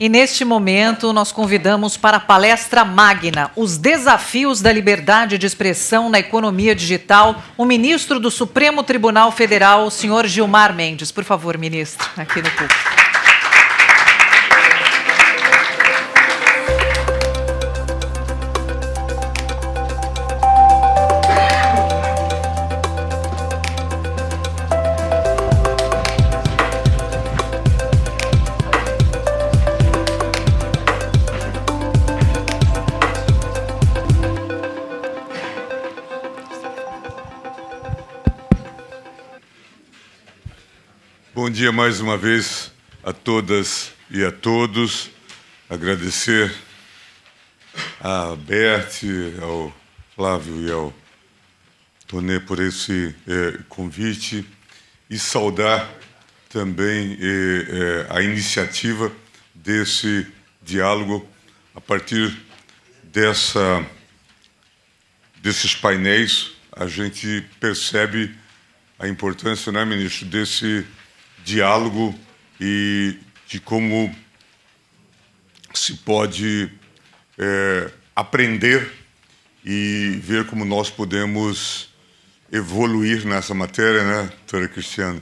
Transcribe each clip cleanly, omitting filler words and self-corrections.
E neste momento nós convidamos para a palestra magna Os Desafios da Liberdade de Expressão na Economia Digital, o ministro do Supremo Tribunal Federal, o senhor Gilmar Mendes. Por favor, ministro, aqui no público. Bom dia mais uma vez a todas e a todos. Agradecer a Bert, ao Flávio e ao Tonê por esse convite e saudar também a iniciativa desse diálogo a partir desses painéis. A gente percebe a importância, né, ministro, desse diálogo e de como se pode aprender e ver como nós podemos evoluir nessa matéria, né, doutora Cristiana?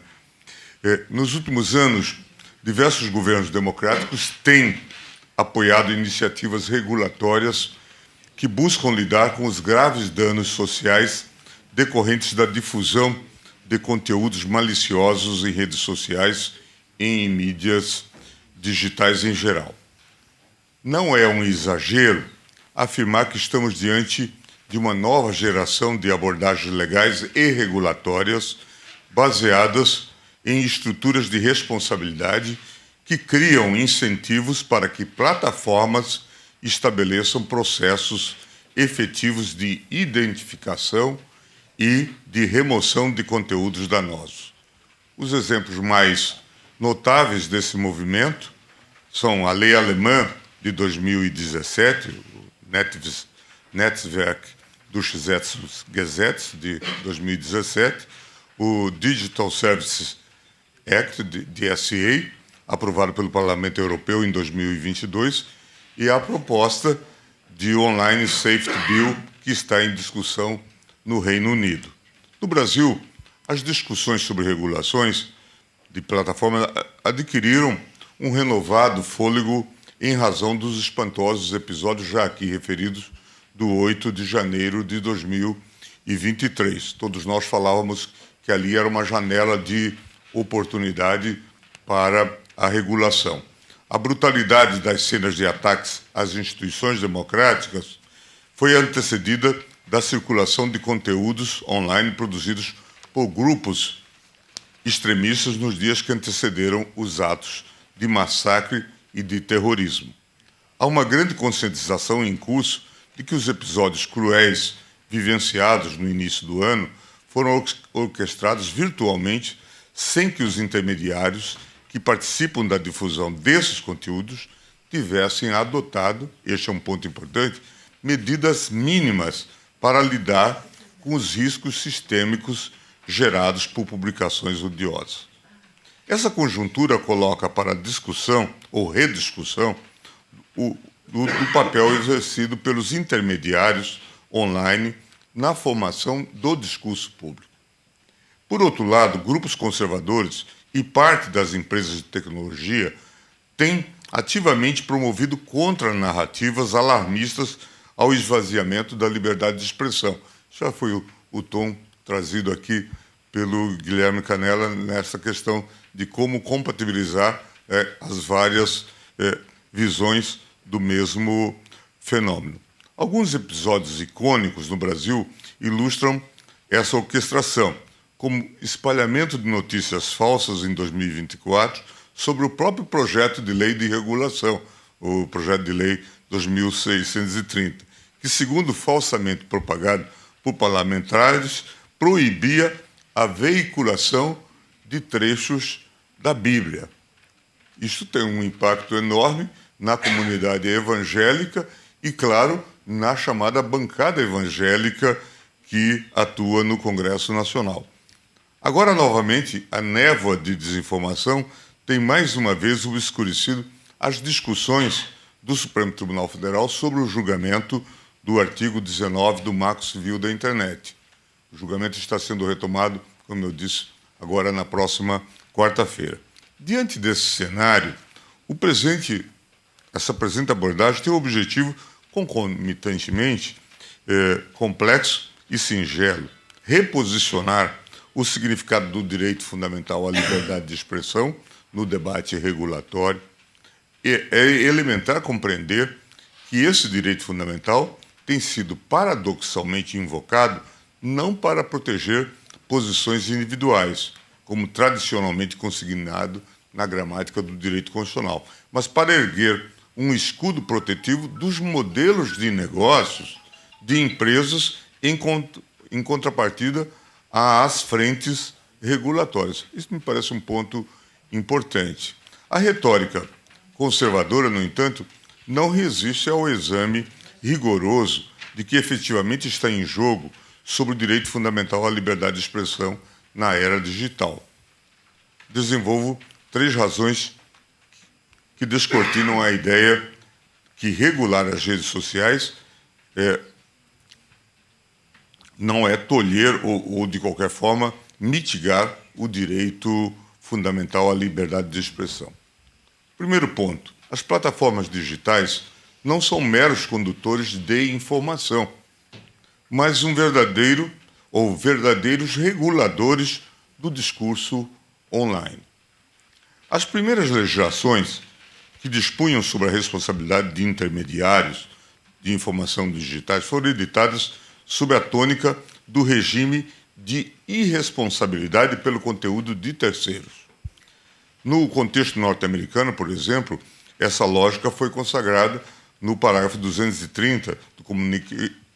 Nos últimos anos, diversos governos democráticos têm apoiado iniciativas regulatórias que buscam lidar com os graves danos sociais decorrentes da difusão de conteúdos maliciosos em redes sociais e em mídias digitais em geral. Não é um exagero afirmar que estamos diante de uma nova geração de abordagens legais e regulatórias baseadas em estruturas de responsabilidade que criam incentivos para que plataformas estabeleçam processos efetivos de identificação e de remoção de conteúdos danosos. Os exemplos mais notáveis desse movimento são a Lei Alemã de 2017, o Netzwerkdurchsetzungsgesetz de 2017, o Digital Services Act, DSA, aprovado pelo Parlamento Europeu em 2022, e a proposta de Online Safety Bill, que está em discussão no Reino Unido. No Brasil, as discussões sobre regulações de plataformas adquiriram um renovado fôlego em razão dos espantosos episódios já aqui referidos do 8 de janeiro de 2023. Todos nós falávamos que ali era uma janela de oportunidade para a regulação. A brutalidade das cenas de ataques às instituições democráticas foi antecedida da circulação de conteúdos online produzidos por grupos extremistas nos dias que antecederam os atos de massacre e de terrorismo. Há uma grande conscientização em curso de que os episódios cruéis vivenciados no início do ano foram orquestrados virtualmente sem que os intermediários que participam da difusão desses conteúdos tivessem adotado, este é um ponto importante, medidas mínimas para lidar com os riscos sistêmicos gerados por publicações odiosas. Essa conjuntura coloca para discussão ou rediscussão do papel exercido pelos intermediários online na formação do discurso público. Por outro lado, grupos conservadores e parte das empresas de tecnologia têm ativamente promovido contranarrativas alarmistas ao esvaziamento da liberdade de expressão. Já foi o tom trazido aqui pelo Guilherme Canella nessa questão de como compatibilizar as várias visões do mesmo fenômeno. Alguns episódios icônicos no Brasil ilustram essa orquestração, como espalhamento de notícias falsas em 2024 sobre o próprio projeto de lei de regulação, o projeto de lei 2630, que, segundo falsamente propagado por parlamentares, proibia a veiculação de trechos da Bíblia. Isso tem um impacto enorme na comunidade evangélica e, claro, na chamada bancada evangélica que atua no Congresso Nacional. Agora, novamente, a névoa de desinformação tem mais uma vez obscurecido as discussões do Supremo Tribunal Federal sobre o julgamento do artigo 19 do Marco Civil da Internet. O julgamento está sendo retomado, como eu disse, agora na próxima quarta-feira. Diante desse cenário, essa presente abordagem tem o objetivo, concomitantemente, complexo e singelo, reposicionar o significado do direito fundamental à liberdade de expressão no debate regulatório. É elementar compreender que esse direito fundamental tem sido paradoxalmente invocado não para proteger posições individuais, como tradicionalmente consignado na gramática do direito constitucional, mas para erguer um escudo protetivo dos modelos de negócios de empresas em contrapartida às frentes regulatórias. Isso me parece um ponto importante. A retórica conservadora, no entanto, não resiste ao exame rigoroso de que efetivamente está em jogo sobre o direito fundamental à liberdade de expressão na era digital. Desenvolvo 3 razões que descortinam a ideia que regular as redes sociais não é tolher ou, de qualquer forma, mitigar o direito fundamental à liberdade de expressão. Primeiro ponto, as plataformas digitais não são meros condutores de informação, mas verdadeiros reguladores do discurso online. As primeiras legislações que dispunham sobre a responsabilidade de intermediários de informação digitais foram editadas sob a tônica do regime de irresponsabilidade pelo conteúdo de terceiros. No contexto norte-americano, por exemplo, essa lógica foi consagrada no parágrafo 230 do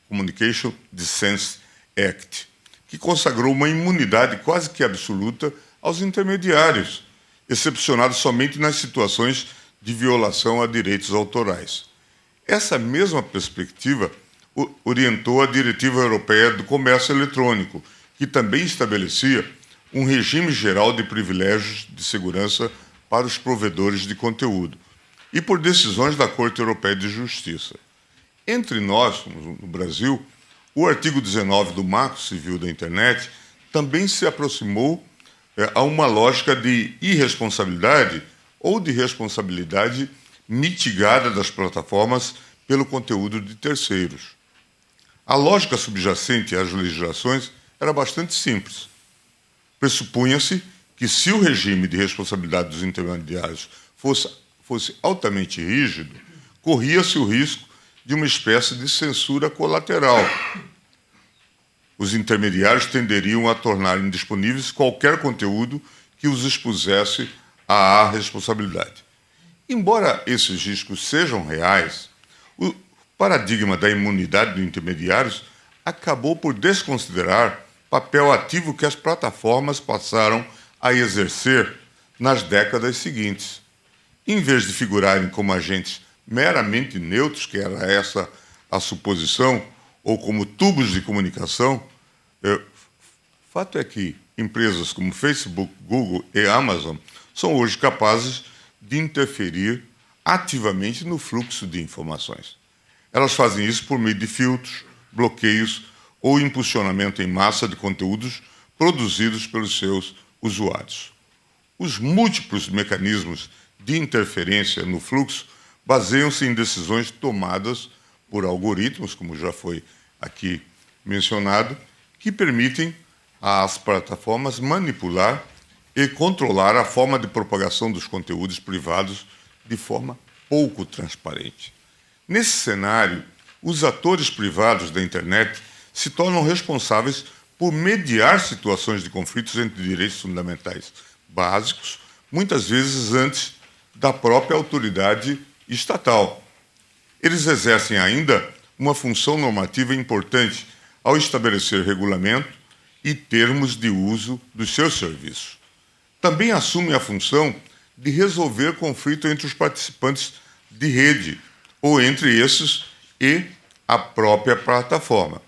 Communication Decency Act, que consagrou uma imunidade quase que absoluta aos intermediários, excepcionados somente nas situações de violação a direitos autorais. Essa mesma perspectiva orientou a Diretiva Europeia do Comércio Eletrônico, que também estabelecia um regime geral de privilégios de segurança para os provedores de conteúdo, e por decisões da Corte Europeia de Justiça. Entre nós, no Brasil, o artigo 19 do Marco Civil da Internet também se aproximou a uma lógica de irresponsabilidade ou de responsabilidade mitigada das plataformas pelo conteúdo de terceiros. A lógica subjacente às legislações era bastante simples. Pressupunha-se que, se o regime de responsabilidade dos intermediários fosse altamente rígido, corria-se o risco de uma espécie de censura colateral. Os intermediários tenderiam a tornar indisponíveis qualquer conteúdo que os expusesse à responsabilidade. Embora esses riscos sejam reais, o paradigma da imunidade dos intermediários acabou por desconsiderar o papel ativo que as plataformas passaram a exercer nas décadas seguintes. Em vez de figurarem como agentes meramente neutros, que era essa a suposição, ou como tubos de comunicação, fato é que empresas como Facebook, Google e Amazon são hoje capazes de interferir ativamente no fluxo de informações. Elas fazem isso por meio de filtros, bloqueios ou impulsionamento em massa de conteúdos produzidos pelos seus usuários. Os múltiplos mecanismos de interferência no fluxo baseiam-se em decisões tomadas por algoritmos, como já foi aqui mencionado, que permitem às plataformas manipular e controlar a forma de propagação dos conteúdos privados de forma pouco transparente. Nesse cenário, os atores privados da internet se tornam responsáveis por mediar situações de conflitos entre direitos fundamentais básicos, muitas vezes antes da própria autoridade estatal. Eles exercem ainda uma função normativa importante ao estabelecer regulamento e termos de uso dos seus serviços. Também assumem a função de resolver conflito entre os participantes de rede, ou entre esses e a própria plataforma.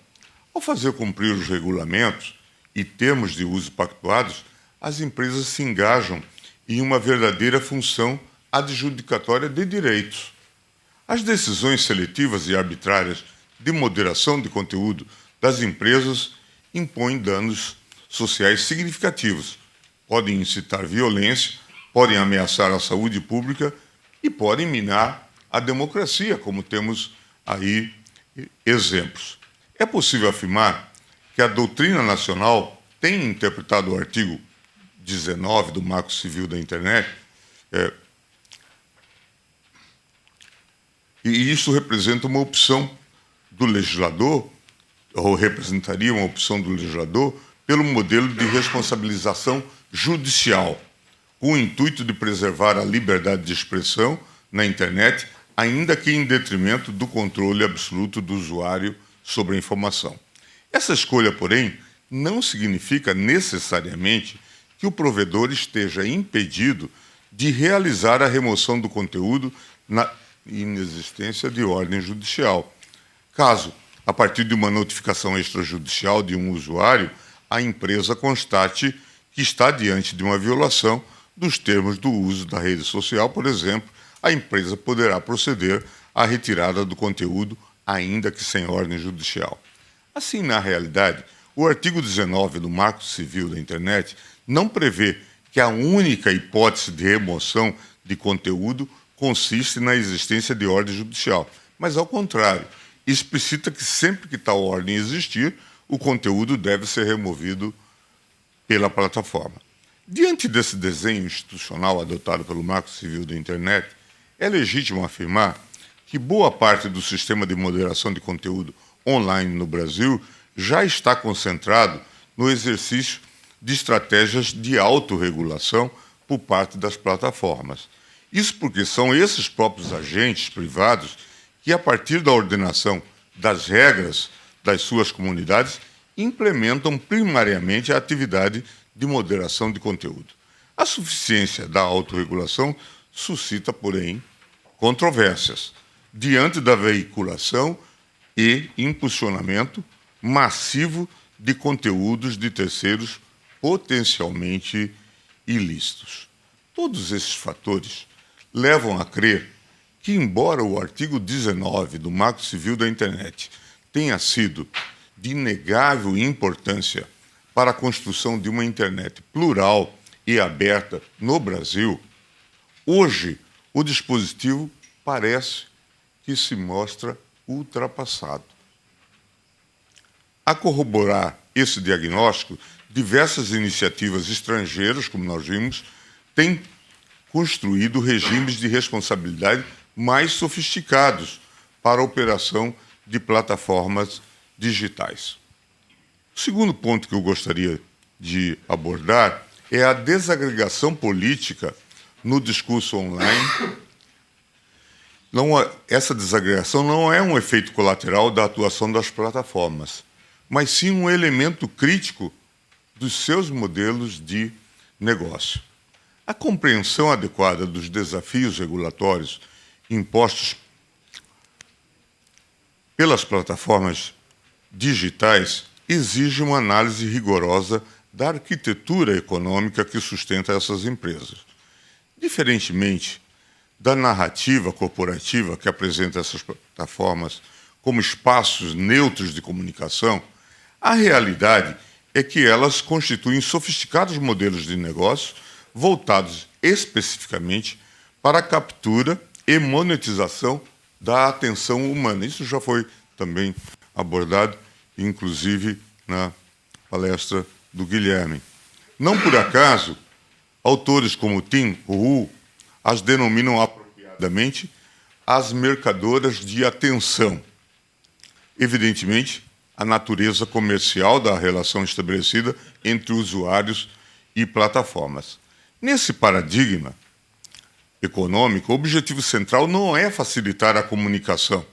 Ao fazer cumprir os regulamentos e termos de uso pactuados, as empresas se engajam em uma verdadeira função adjudicatória de direitos. As decisões seletivas e arbitrárias de moderação de conteúdo das empresas impõem danos sociais significativos, podem incitar violência, podem ameaçar a saúde pública e podem minar a democracia, como temos aí exemplos. É possível afirmar que a doutrina nacional tem interpretado o artigo 19 do Marco Civil da Internet, e isso representa uma opção do legislador, ou representaria uma opção do legislador, pelo modelo de responsabilização judicial, com o intuito de preservar a liberdade de expressão na internet, ainda que em detrimento do controle absoluto do usuário sobre a informação. Essa escolha, porém, não significa necessariamente que o provedor esteja impedido de realizar a remoção do conteúdo na inexistência de ordem judicial. Caso, a partir de uma notificação extrajudicial de um usuário, a empresa constate que está diante de uma violação dos termos do uso da rede social, por exemplo, a empresa poderá proceder à retirada do conteúdo, ainda que sem ordem judicial. Assim, na realidade, o artigo 19 do Marco Civil da Internet não prevê que a única hipótese de remoção de conteúdo consiste na existência de ordem judicial, mas, ao contrário, explicita que sempre que tal ordem existir, o conteúdo deve ser removido pela plataforma. Diante desse desenho institucional adotado pelo Marco Civil da Internet, é legítimo afirmar que boa parte do sistema de moderação de conteúdo online no Brasil já está concentrado no exercício de estratégias de autorregulação por parte das plataformas. Isso porque são esses próprios agentes privados que, a partir da ordenação das regras das suas comunidades, implementam primariamente a atividade de moderação de conteúdo. A suficiência da autorregulação suscita, porém, controvérsias diante da veiculação e impulsionamento massivo de conteúdos de terceiros potencialmente ilícitos. Todos esses fatores levam a crer que, embora o artigo 19 do Marco Civil da Internet tenha sido de inegável importância para a construção de uma internet plural e aberta no Brasil, hoje o dispositivo parece que se mostra ultrapassado. A corroborar esse diagnóstico, diversas iniciativas estrangeiras, como nós vimos, têm construído regimes de responsabilidade mais sofisticados para a operação de plataformas digitais. O segundo ponto que eu gostaria de abordar é a desagregação política no discurso online. Essa desagregação não é um efeito colateral da atuação das plataformas, mas sim um elemento crítico dos seus modelos de negócio. A compreensão adequada dos desafios regulatórios impostos pelas plataformas digitais exige uma análise rigorosa da arquitetura econômica que sustenta essas empresas. Diferentemente da narrativa corporativa que apresenta essas plataformas como espaços neutros de comunicação, a realidade é que elas constituem sofisticados modelos de negócio voltados especificamente para a captura e monetização da atenção humana. Isso já foi também abordado, inclusive, na palestra do Guilherme. Não por acaso, autores como Tim Wu as denominam apropriadamente as mercadoras de atenção. Evidentemente, a natureza comercial da relação estabelecida entre usuários e plataformas. Nesse paradigma econômico, o objetivo central não é facilitar a comunicação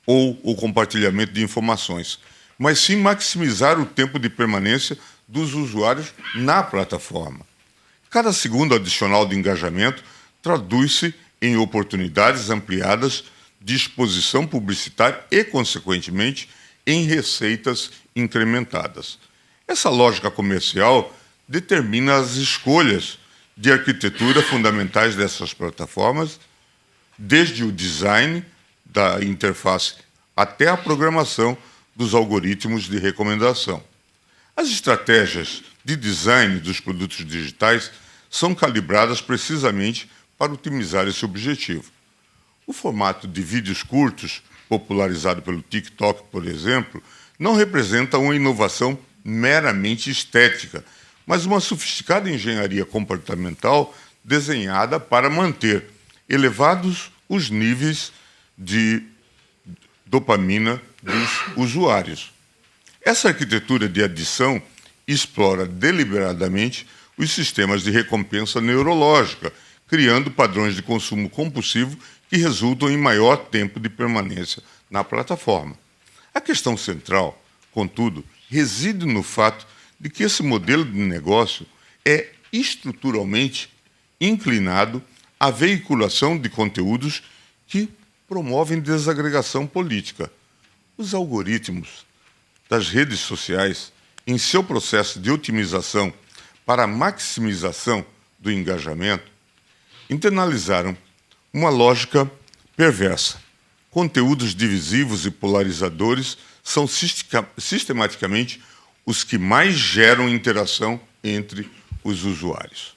ou o compartilhamento de informações, mas sim maximizar o tempo de permanência dos usuários na plataforma. Cada segundo adicional de engajamento traduz-se em oportunidades ampliadas de exposição publicitária e, consequentemente, em receitas incrementadas. Essa lógica comercial determina as escolhas de arquitetura fundamentais dessas plataformas, desde o design da interface até a programação dos algoritmos de recomendação. As estratégias de design dos produtos digitais são calibradas precisamente para otimizar esse objetivo. O formato de vídeos curtos, popularizado pelo TikTok, por exemplo, não representa uma inovação meramente estética, mas uma sofisticada engenharia comportamental desenhada para manter elevados os níveis de dopamina dos usuários. Essa arquitetura de adição explora deliberadamente os sistemas de recompensa neurológica, criando padrões de consumo compulsivo que resultam em maior tempo de permanência na plataforma. A questão central, contudo, reside no fato de que esse modelo de negócio é estruturalmente inclinado à veiculação de conteúdos que promovem desagregação política. Os algoritmos das redes sociais, em seu processo de otimização para a maximização do engajamento, internalizaram uma lógica perversa. Conteúdos divisivos e polarizadores são sistematicamente os que mais geram interação entre os usuários.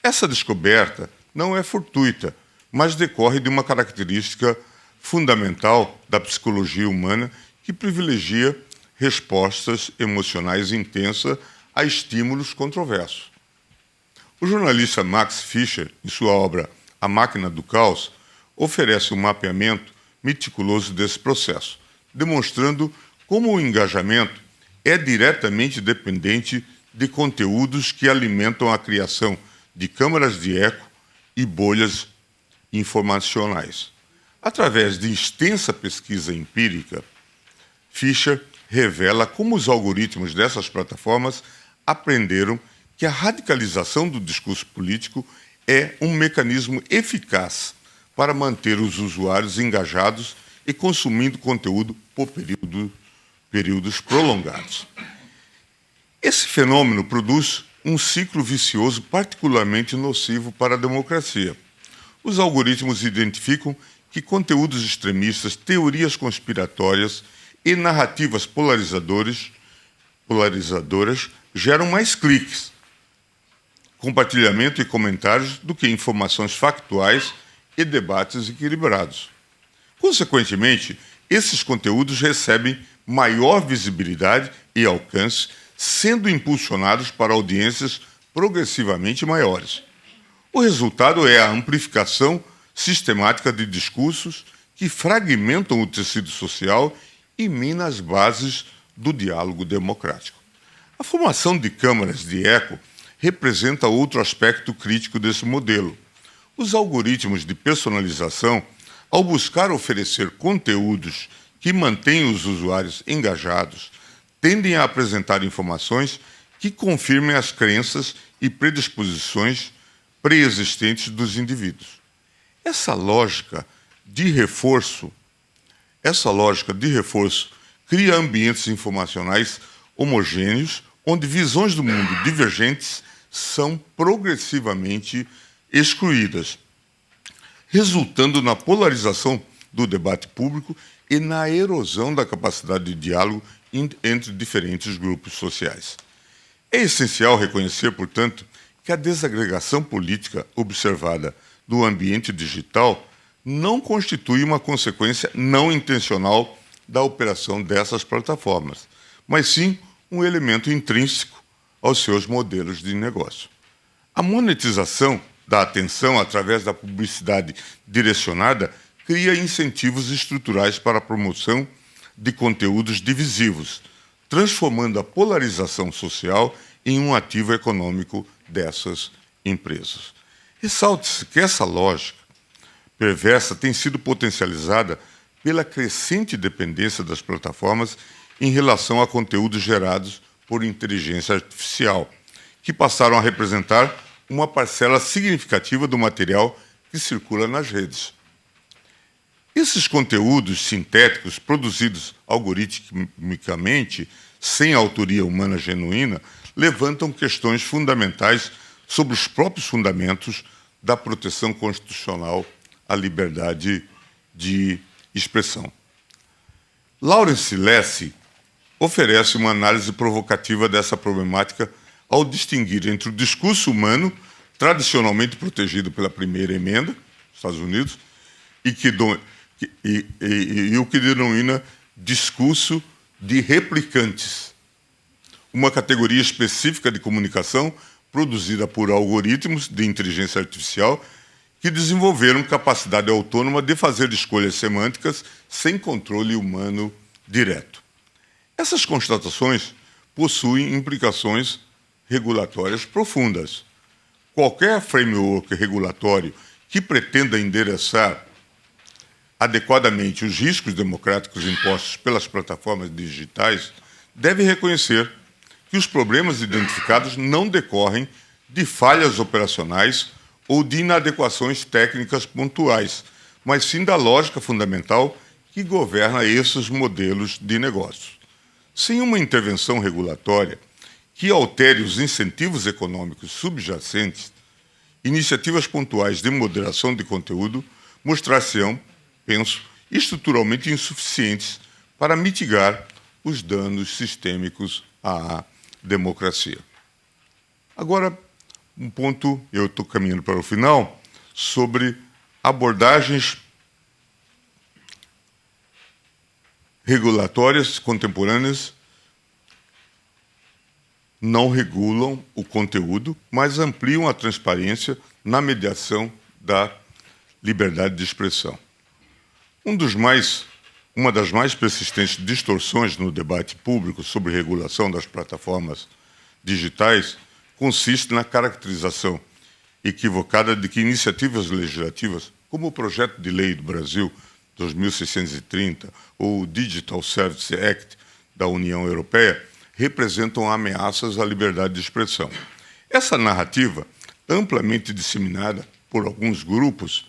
Essa descoberta não é fortuita, mas decorre de uma característica fundamental da psicologia humana que privilegia respostas emocionais intensas a estímulos controversos. O jornalista Max Fischer, em sua obra A Máquina do Caos, oferece um mapeamento meticuloso desse processo, demonstrando como o engajamento é diretamente dependente de conteúdos que alimentam a criação de câmaras de eco e bolhas informacionais. Através de extensa pesquisa empírica, Fischer revela como os algoritmos dessas plataformas aprenderam que a radicalização do discurso político é um mecanismo eficaz para manter os usuários engajados e consumindo conteúdo por períodos prolongados. Esse fenômeno produz um ciclo vicioso particularmente nocivo para a democracia. Os algoritmos identificam que conteúdos extremistas, teorias conspiratórias e narrativas polarizadoras geram mais cliques, compartilhamento e comentários do que informações factuais e debates equilibrados. Consequentemente, esses conteúdos recebem maior visibilidade e alcance, sendo impulsionados para audiências progressivamente maiores. O resultado é a amplificação sistemática de discursos que fragmentam o tecido social e minam as bases do diálogo democrático. A formação de câmaras de eco representa outro aspecto crítico desse modelo. Os algoritmos de personalização, ao buscar oferecer conteúdos que mantêm os usuários engajados, tendem a apresentar informações que confirmem as crenças e predisposições pré-existentes dos indivíduos. Essa lógica de reforço cria ambientes informacionais homogêneos, onde visões do mundo divergentes são progressivamente excluídas, resultando na polarização do debate público e na erosão da capacidade de diálogo entre diferentes grupos sociais. É essencial reconhecer, portanto, que a desagregação política observada do ambiente digital não constitui uma consequência não intencional da operação dessas plataformas, mas sim um elemento intrínseco aos seus modelos de negócio. A monetização da atenção através da publicidade direcionada cria incentivos estruturais para a promoção de conteúdos divisivos, transformando a polarização social em um ativo econômico dessas empresas. Ressalte-se que essa lógica perversa tem sido potencializada pela crescente dependência das plataformas em relação a conteúdos gerados por inteligência artificial, que passaram a representar uma parcela significativa do material que circula nas redes. Esses conteúdos sintéticos produzidos algoritmicamente, sem autoria humana genuína, levantam questões fundamentais sobre os próprios fundamentos da proteção constitucional à liberdade de expressão. Lawrence Lessig oferece uma análise provocativa dessa problemática ao distinguir entre o discurso humano, tradicionalmente protegido pela primeira emenda dos Estados Unidos, e o que denomina discurso de replicantes, uma categoria específica de comunicação produzida por algoritmos de inteligência artificial que desenvolveram capacidade autônoma de fazer escolhas semânticas sem controle humano direto. Essas constatações possuem implicações regulatórias profundas. Qualquer framework regulatório que pretenda endereçar adequadamente os riscos democráticos impostos pelas plataformas digitais deve reconhecer que os problemas identificados não decorrem de falhas operacionais ou de inadequações técnicas pontuais, mas sim da lógica fundamental que governa esses modelos de negócio. Sem uma intervenção regulatória que altere os incentivos econômicos subjacentes, iniciativas pontuais de moderação de conteúdo mostrar-se-ão, penso, estruturalmente insuficientes para mitigar os danos sistêmicos à democracia. Agora, um ponto, eu estou caminhando para o final, sobre abordagens regulatórias contemporâneas não regulam o conteúdo, mas ampliam a transparência na mediação da liberdade de expressão. Uma das mais persistentes distorções no debate público sobre regulação das plataformas digitais consiste na caracterização equivocada de que iniciativas legislativas, como o Projeto de Lei do Brasil 2630 ou o Digital Services Act da União Europeia, representam ameaças à liberdade de expressão. Essa narrativa, amplamente disseminada por alguns grupos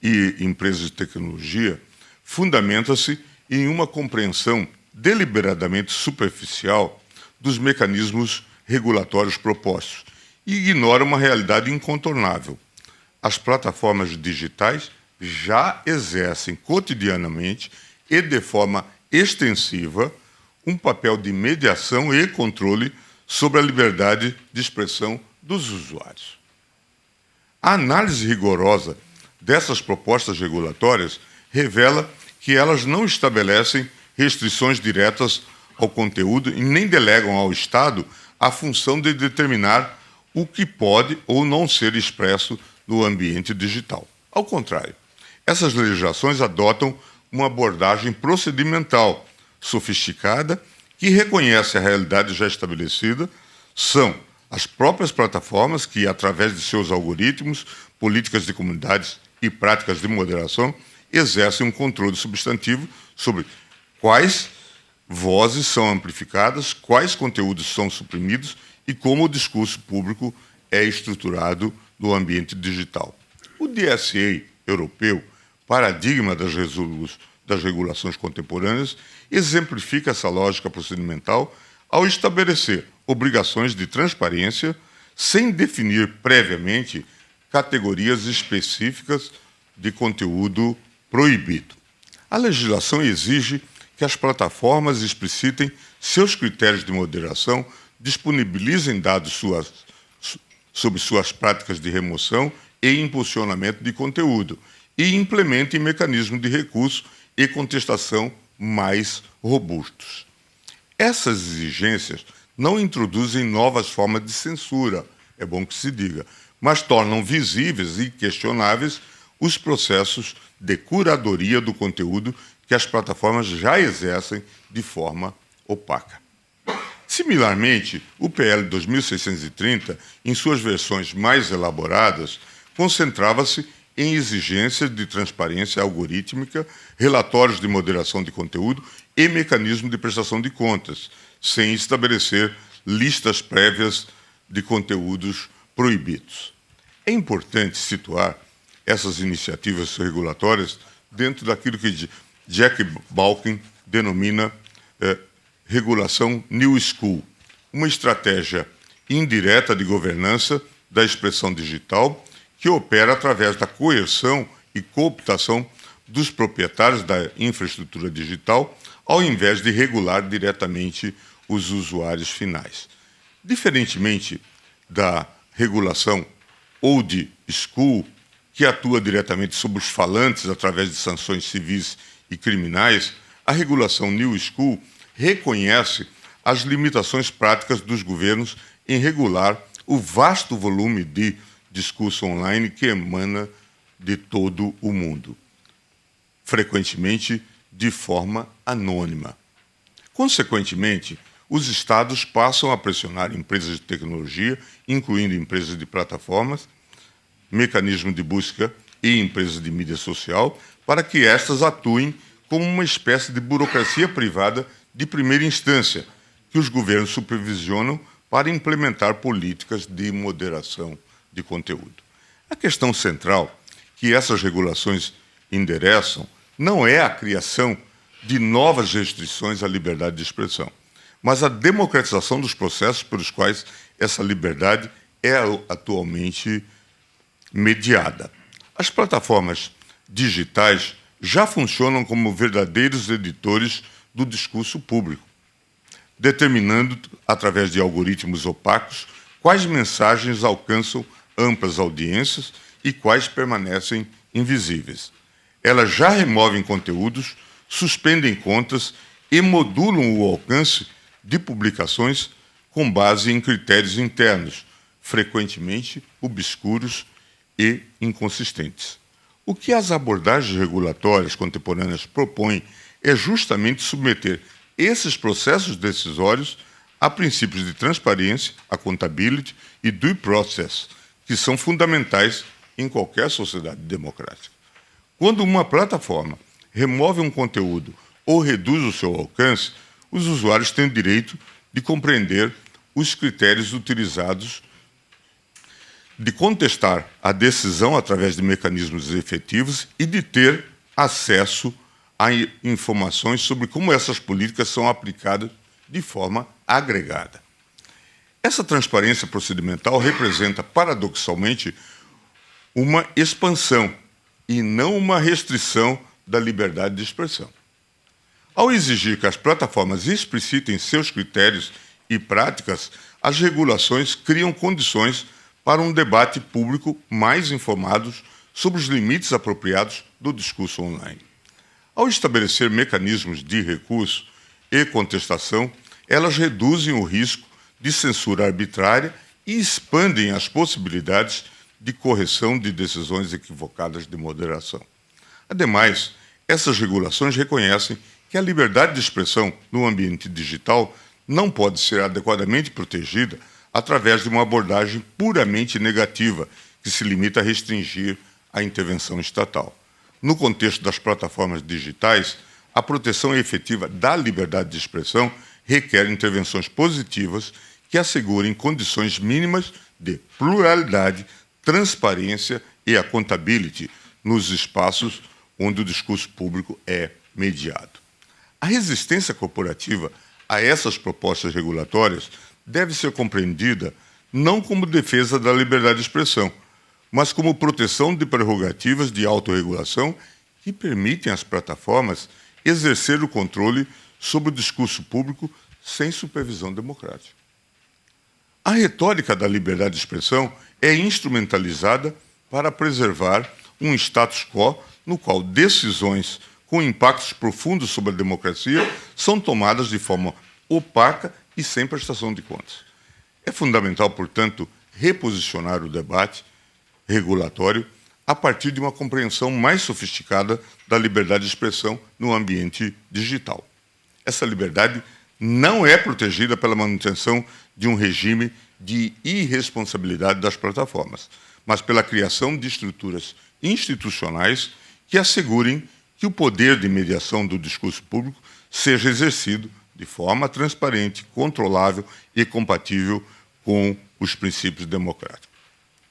e empresas de tecnologia, fundamenta-se em uma compreensão deliberadamente superficial dos mecanismos regulatórios propostos e ignora uma realidade incontornável. As plataformas digitais já exercem cotidianamente e de forma extensiva um papel de mediação e controle sobre a liberdade de expressão dos usuários. A análise rigorosa dessas propostas regulatórias revela que elas não estabelecem restrições diretas ao conteúdo e nem delegam ao Estado a função de determinar o que pode ou não ser expresso no ambiente digital. Ao contrário, essas legislações adotam uma abordagem procedimental, sofisticada, que reconhece a realidade já estabelecida. São as próprias plataformas que, através de seus algoritmos, políticas de comunidades e práticas de moderação, exercem um controle substantivo sobre quais vozes são amplificadas, quais conteúdos são suprimidos e como o discurso público é estruturado no ambiente digital. O DSA europeu, paradigma das regulações contemporâneas, exemplifica essa lógica procedimental ao estabelecer obrigações de transparência sem definir previamente categorias específicas de conteúdo proibido. A legislação exige que as plataformas explicitem seus critérios de moderação, disponibilizem dados sobre suas práticas de remoção e impulsionamento de conteúdo e implementem mecanismos de recurso e contestação mais robustos. Essas exigências não introduzem novas formas de censura, é bom que se diga, mas tornam visíveis e questionáveis os processos de curadoria do conteúdo que as plataformas já exercem de forma opaca. Similarmente, o PL 2630, em suas versões mais elaboradas, concentrava-se em exigências de transparência algorítmica, relatórios de moderação de conteúdo e mecanismo de prestação de contas, sem estabelecer listas prévias de conteúdos proibidos. É importante situar essas iniciativas regulatórias dentro daquilo que Jack Balkin denomina regulação New School, uma estratégia indireta de governança da expressão digital, que opera através da coerção e cooptação dos proprietários da infraestrutura digital, ao invés de regular diretamente os usuários finais. Diferentemente da regulação old school, que atua diretamente sobre os falantes através de sanções civis e criminais, a regulação new school reconhece as limitações práticas dos governos em regular o vasto volume de discurso online que emana de todo o mundo, frequentemente de forma anônima. Consequentemente, os estados passam a pressionar empresas de tecnologia, incluindo empresas de plataformas, mecanismos de busca e empresas de mídia social, para que estas atuem como uma espécie de burocracia privada de primeira instância, que os governos supervisionam para implementar políticas de moderação de conteúdo. A questão central que essas regulações endereçam não é a criação de novas restrições à liberdade de expressão, mas a democratização dos processos pelos quais essa liberdade é atualmente mediada. As plataformas digitais já funcionam como verdadeiros editores do discurso público, determinando, através de algoritmos opacos, quais mensagens alcançam amplas audiências e quais permanecem invisíveis. Elas já removem conteúdos, suspendem contas e modulam o alcance de publicações com base em critérios internos, frequentemente obscuros e inconsistentes. O que as abordagens regulatórias contemporâneas propõem é justamente submeter esses processos decisórios a princípios de transparência, accountability e due process, que são fundamentais em qualquer sociedade democrática. Quando uma plataforma remove um conteúdo ou reduz o seu alcance, os usuários têm o direito de compreender os critérios utilizados, de contestar a decisão através de mecanismos efetivos e de ter acesso a informações sobre como essas políticas são aplicadas de forma agregada. Essa transparência procedimental representa, paradoxalmente, uma expansão e não uma restrição da liberdade de expressão. Ao exigir que as plataformas explicitem seus critérios e práticas, as regulações criam condições para um debate público mais informado sobre os limites apropriados do discurso online. Ao estabelecer mecanismos de recurso e contestação, elas reduzem o risco de censura arbitrária e expandem as possibilidades de correção de decisões equivocadas de moderação. Ademais, essas regulações reconhecem que a liberdade de expressão no ambiente digital não pode ser adequadamente protegida através de uma abordagem puramente negativa, que se limita a restringir a intervenção estatal. No contexto das plataformas digitais, a proteção efetiva da liberdade de expressão requer intervenções positivas que assegurem condições mínimas de pluralidade, transparência e accountability nos espaços onde o discurso público é mediado. A resistência corporativa a essas propostas regulatórias deve ser compreendida não como defesa da liberdade de expressão, mas como proteção de prerrogativas de autorregulação que permitem às plataformas exercer o controle sobre o discurso público sem supervisão democrática. A retórica da liberdade de expressão é instrumentalizada para preservar um status quo no qual decisões com impactos profundos sobre a democracia são tomadas de forma opaca e sem prestação de contas. É fundamental, portanto, reposicionar o debate regulatório a partir de uma compreensão mais sofisticada da liberdade de expressão no ambiente digital. Essa liberdade não é protegida pela manutenção de um regime de irresponsabilidade das plataformas, mas pela criação de estruturas institucionais que assegurem que o poder de mediação do discurso público seja exercido de forma transparente, controlável e compatível com os princípios democráticos.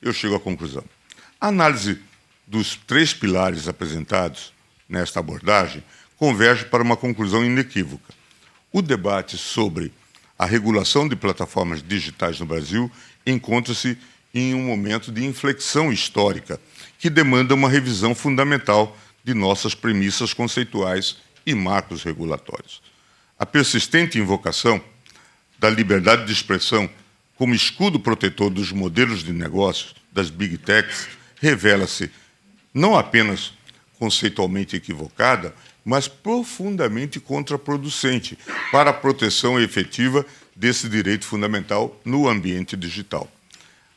Eu chego à conclusão. A análise dos 3 pilares apresentados nesta abordagem converge para uma conclusão inequívoca. O debate sobre a regulação de plataformas digitais no Brasil encontra-se em um momento de inflexão histórica, que demanda uma revisão fundamental de nossas premissas conceituais e marcos regulatórios. A persistente invocação da liberdade de expressão como escudo protetor dos modelos de negócios das Big Techs revela-se não apenas conceitualmente equivocada, mas profundamente contraproducente para a proteção efetiva desse direito fundamental no ambiente digital.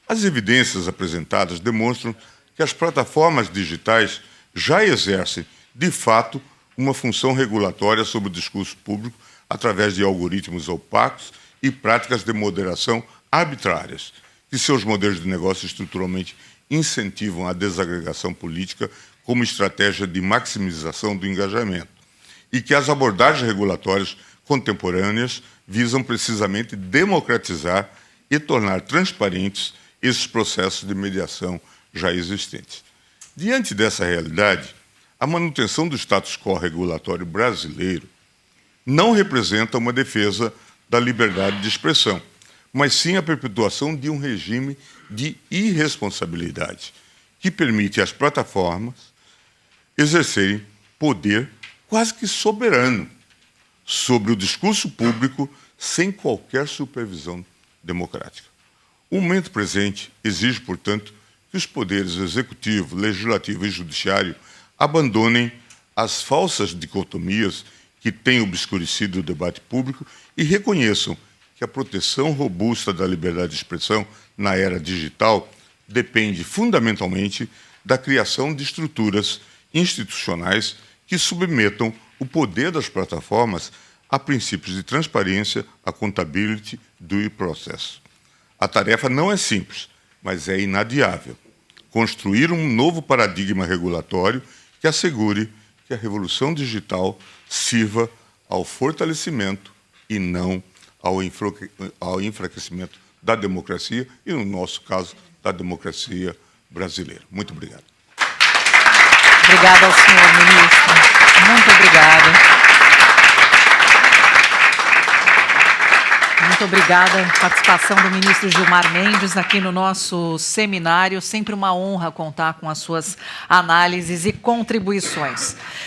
As evidências apresentadas demonstram que as plataformas digitais já exercem, de fato, uma função regulatória sobre o discurso público através de algoritmos opacos e práticas de moderação arbitrárias, que seus modelos de negócio estruturalmente incentivam a desagregação política como estratégia de maximização do engajamento, e que as abordagens regulatórias contemporâneas visam precisamente democratizar e tornar transparentes esses processos de mediação já existentes. Diante dessa realidade, a manutenção do status quo regulatório brasileiro não representa uma defesa da liberdade de expressão, mas sim a perpetuação de um regime de irresponsabilidade que permite às plataformas exercerem poder quase que soberano sobre o discurso público sem qualquer supervisão democrática. O momento presente exige, portanto, que os poderes executivo, legislativo e judiciário abandonem as falsas dicotomias que têm obscurecido o debate público e reconheçam que a proteção robusta da liberdade de expressão na era digital depende fundamentalmente da criação de estruturas institucionais que submetam o poder das plataformas a princípios de transparência, accountability, due process. A tarefa não é simples, mas é inadiável. Construir um novo paradigma regulatório que assegure que a revolução digital sirva ao fortalecimento e não ao enfraquecimento da democracia e, no nosso caso, da democracia brasileira. Muito obrigado. Obrigada ao senhor ministro. Muito obrigada. Muito obrigada a participação do ministro Gilmar Mendes aqui no nosso seminário. Sempre uma honra contar com as suas análises e contribuições.